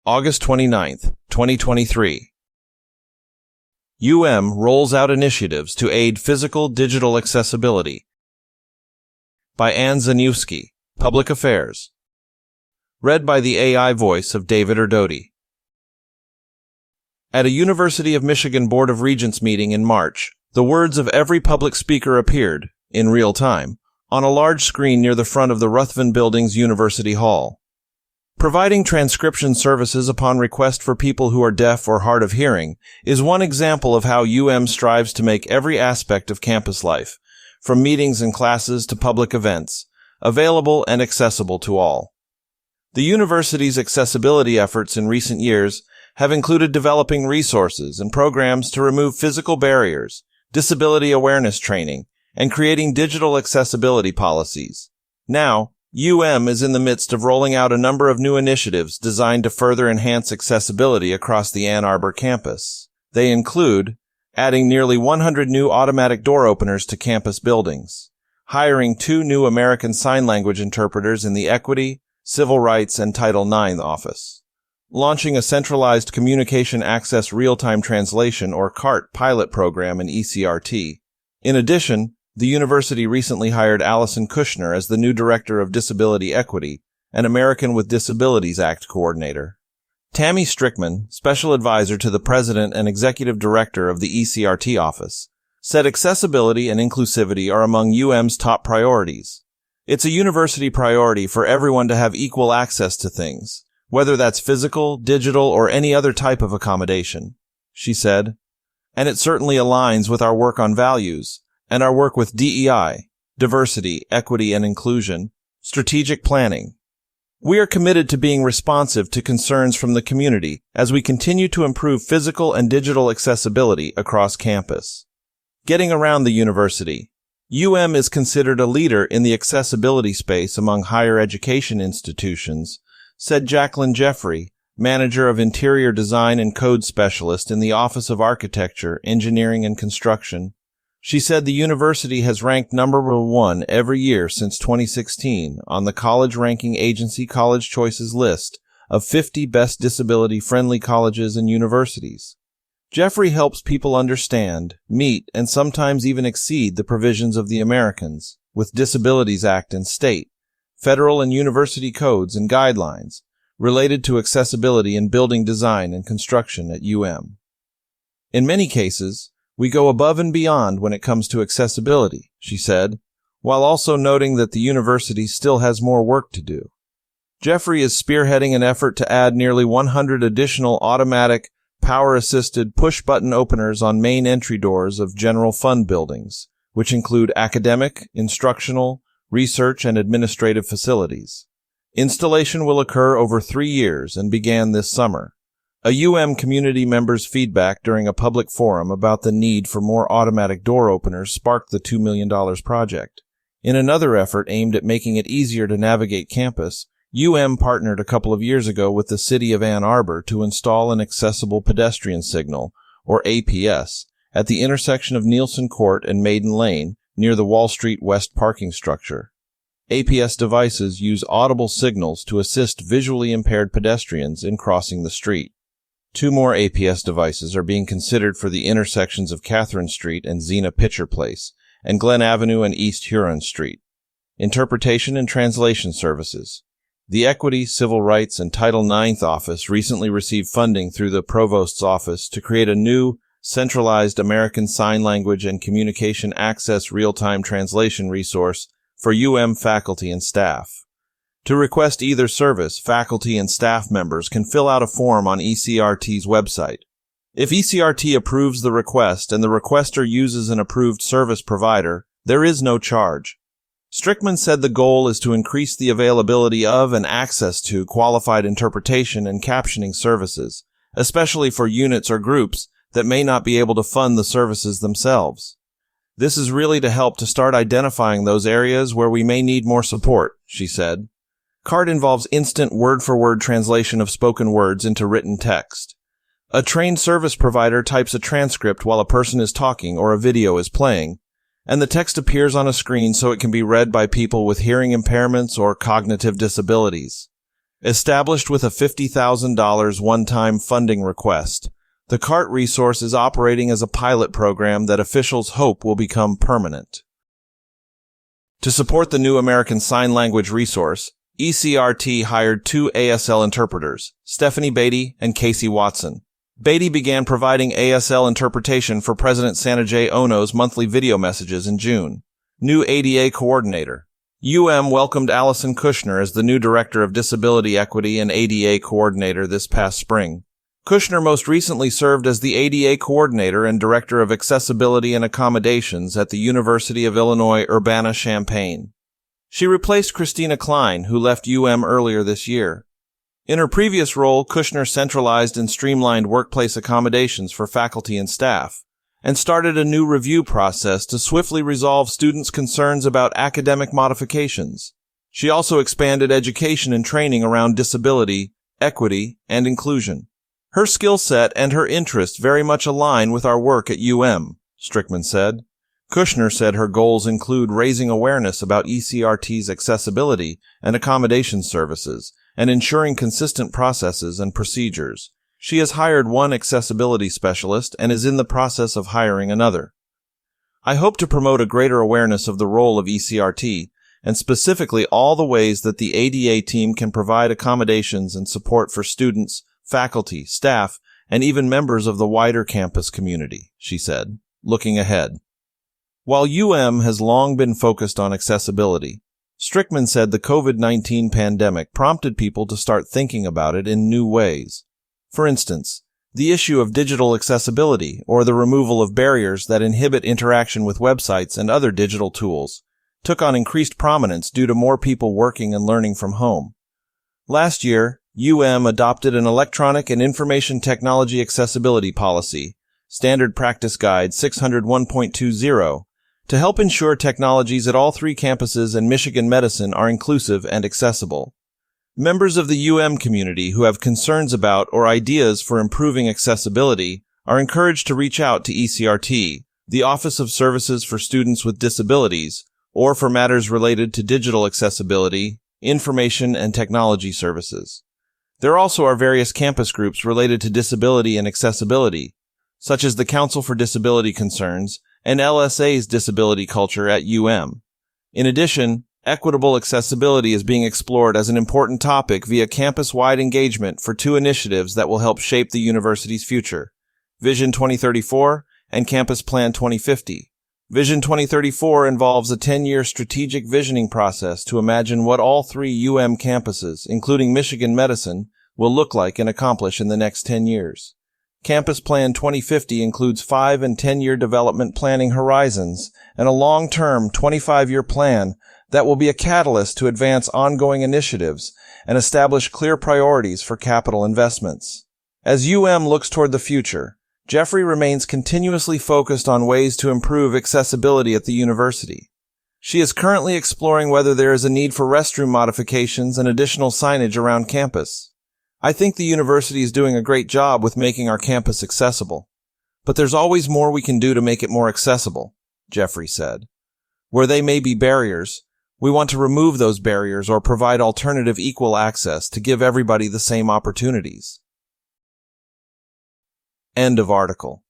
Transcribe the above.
August 29th, 2023. rolls out initiatives to aid physical-digital accessibility. By Ann Zaniewski, Public Affairs. Read by the AI voice of David Erdody. At a University of Michigan Board of Regents meeting in March, the words of every public speaker appeared, in real time, on a large screen near the front of the Ruthven Building's University Hall. Providing transcription services upon request for people who are deaf or hard of hearing is one example of how strives to make every aspect of campus life, from meetings and classes to public events, available and accessible to all. The university's accessibility efforts in recent years have included developing resources and programs to remove physical barriers, disability awareness training, and creating digital accessibility policies. Now, is in the midst of rolling out a number of new initiatives designed to further enhance accessibility across the Ann Arbor campus. They include adding nearly 100 new automatic door openers to campus buildings, hiring 2 new American Sign Language interpreters in the Equity, Civil Rights, and Title IX office, launching a centralized Communication Access Real-Time Translation or CART pilot program in ECRT. In addition, the university recently hired Allison Kushner as the new Director of Disability Equity and American with Disabilities Act Coordinator. Tammy Strickman, Special Advisor to the President and Executive Director of the ECRT Office, said accessibility and inclusivity are among UM's top priorities. It's a university priority for everyone to have equal access to things, whether that's physical, digital, or any other type of accommodation, she said. And it certainly aligns with our work on values, and our work with DEI, diversity, equity, and inclusion, strategic planning. We are committed to being responsive to concerns from the community as we continue to improve physical and digital accessibility across campus. Getting around the university, is considered a leader in the accessibility space among higher education institutions, said Jacqueline Jeffrey, Manager of Interior Design and Code Specialist in the Office of Architecture, Engineering, and Construction. She said the university has ranked number 1 every year since 2016 on the College Ranking Agency College Choices list of 50 best disability-friendly colleges and universities. Jeffrey helps people understand, meet, and sometimes even exceed the provisions of the Americans with Disabilities Act and state, federal and university codes and guidelines related to accessibility in building design and construction at In many cases, we go above and beyond when it comes to accessibility, she said, while also noting that the university still has more work to do. Jeffrey is spearheading an effort to add nearly 100 additional automatic, power-assisted push-button openers on main entry doors of general fund buildings, which include academic, instructional, research, and administrative facilities. Installation will occur over 3 years and began this summer. A community member's feedback during a public forum about the need for more automatic door openers sparked the $2 million project. In another effort aimed at making it easier to navigate campus, partnered a couple of years ago with the city of Ann Arbor to install an accessible pedestrian signal, or APS, at the intersection of Nielsen Court and Maiden Lane near the Wall Street West parking structure. APS devices use audible signals to assist visually impaired pedestrians in crossing the street. 2 more APS devices are being considered for the intersections of Catherine Street and Xena Pitcher Place, and Glen Avenue and East Huron Street. Interpretation and translation services. The Equity, Civil Rights, and Title IX office recently received funding through the Provost's office to create a new, centralized American Sign Language and Communication Access Real-Time Translation resource for faculty and staff. To request either service, faculty and staff members can fill out a form on ECRT's website. If ECRT approves the request and the requester uses an approved service provider, there is no charge. Strickman said the goal is to increase the availability of and access to qualified interpretation and captioning services, especially for units or groups that may not be able to fund the services themselves. This is really to help to start identifying those areas where we may need more support, she said. CART involves instant word-for-word translation of spoken words into written text. A trained service provider types a transcript while a person is talking or a video is playing, and the text appears on a screen so it can be read by people with hearing impairments or cognitive disabilities. Established with a $50,000 one-time funding request, the CART resource is operating as a pilot program that officials hope will become permanent. To support the new American Sign Language resource, ECRT hired 2 ASL interpreters, Stephanie Beatty and Casey Watson. Beatty began providing ASL interpretation for President Sanjay Ono's monthly video messages in June. New ADA coordinator. welcomed Allison Kushner as the new Director of Disability Equity and ADA Coordinator this past spring. Kushner most recently served as the ADA Coordinator and Director of Accessibility and Accommodations at the University of Illinois Urbana-Champaign. She replaced Christina Klein, who left earlier this year. In her previous role, Kushner centralized and streamlined workplace accommodations for faculty and staff, and started a new review process to swiftly resolve students' concerns about academic modifications. She also expanded education and training around disability, equity, and inclusion. Her skill set and her interests very much align with our work at Strickman said. Kushner said her goals include raising awareness about ECRT's accessibility and accommodation services, and ensuring consistent processes and procedures. She has hired 1 accessibility specialist and is in the process of hiring another. I hope to promote a greater awareness of the role of ECRT, and specifically all the ways that the ADA team can provide accommodations and support for students, faculty, staff, and even members of the wider campus community, she said, looking ahead. While has long been focused on accessibility, Strickman said the COVID-19 pandemic prompted people to start thinking about it in new ways. For instance, the issue of digital accessibility, or the removal of barriers that inhibit interaction with websites and other digital tools, took on increased prominence due to more people working and learning from home. Last year, adopted an Electronic and Information Technology Accessibility Policy, Standard Practice Guide 601.20, to help ensure technologies at all 3 campuses and Michigan Medicine are inclusive and accessible. Members of the community who have concerns about or ideas for improving accessibility are encouraged to reach out to ECRT, the Office of Services for Students with Disabilities, or for matters related to digital accessibility, information and technology services. There also are various campus groups related to disability and accessibility, such as the Council for Disability Concerns and LSA's Disability Culture at In addition, equitable accessibility is being explored as an important topic via campus-wide engagement for 2 initiatives that will help shape the university's future, Vision 2034 and Campus Plan 2050. Vision 2034 involves a 10-year strategic visioning process to imagine what all 3 campuses, including Michigan Medicine, will look like and accomplish in the next 10 years. Campus Plan 2050 includes 5- and 10-year development planning horizons and a long-term 25-year plan that will be a catalyst to advance ongoing initiatives and establish clear priorities for capital investments. As looks toward the future, Jeffrey remains continuously focused on ways to improve accessibility at the university. She is currently exploring whether there is a need for restroom modifications and additional signage around campus. I think the university is doing a great job with making our campus accessible. But there's always more we can do to make it more accessible, Jeffrey said. Where they may be barriers, we want to remove those barriers or provide alternative equal access to give everybody the same opportunities. End of article.